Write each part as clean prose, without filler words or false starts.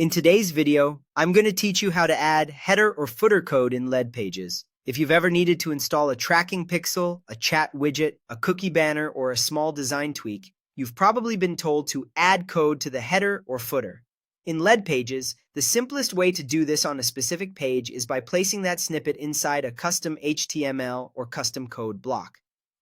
In today's video, I'm going to teach you how to add header or footer code in lead pages. If you've ever needed to install a tracking pixel, a chat widget, a cookie banner, or a small design tweak, you've probably been told to add code to the header or footer. In lead pages, the simplest way to do this on a specific page is by placing that snippet inside a custom HTML or custom code block.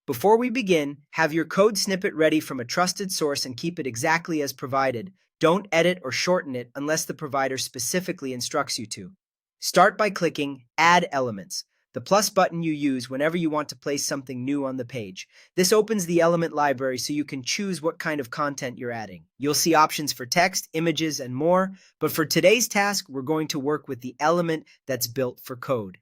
Before we begin, have your code snippet ready from a trusted source and keep it exactly as provided. Don't edit or shorten it unless the provider specifically instructs you to. Start by clicking Add Elements, the plus button you use whenever you want to place something new on the page. This opens the element library so you can choose what kind of content you're adding. You'll see options for text, images, and more, but for today's task, we're going to work with the element that's built for code.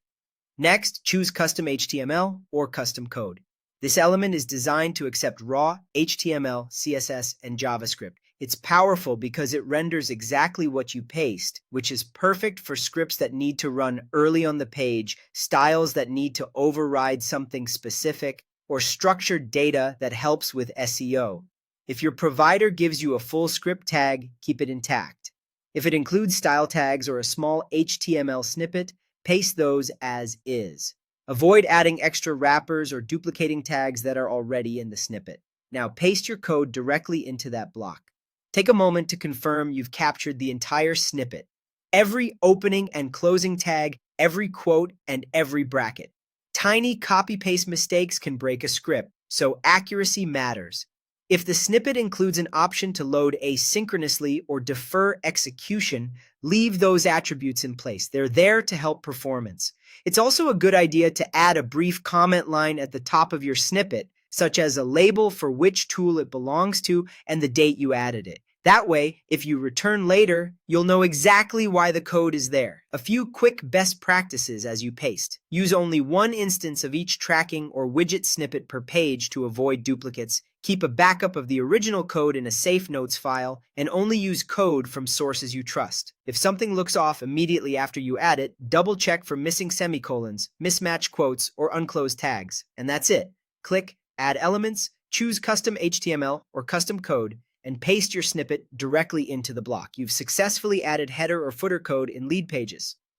Next, choose Custom HTML or Custom Code. This element is designed to accept raw HTML, CSS, and JavaScript. It's powerful because it renders exactly what you paste, which is perfect for scripts that need to run early on the page, styles that need to override something specific, or structured data that helps with SEO. If your provider gives you a full script tag, keep it intact. If it includes style tags or a small HTML snippet, paste those as is. Avoid adding extra wrappers or duplicating tags that are already in the snippet. Now paste your code directly into that block. Take a moment to confirm you've captured the entire snippet. Every opening and closing tag, every quote, and every bracket. Tiny copy-paste mistakes can break a script, so accuracy matters. If the snippet includes an option to load asynchronously or defer execution, leave those attributes in place. They're there to help performance. It's also a good idea to add a brief comment line at the top of your snippet, such as a label for which tool it belongs to and the date you added it. That way, if you return later, you'll know exactly why the code is there. A few quick best practices as you paste. Use only one instance of each tracking or widget snippet per page to avoid duplicates. Keep a backup of the original code in a safe notes file, and only use code from sources you trust. If something looks off immediately after you add it, double-check for missing semicolons, mismatched quotes, or unclosed tags. And that's it. Click Add Elements, choose Custom HTML or Custom Code, and paste your snippet directly into the block. You've successfully added header or footer code in lead pages.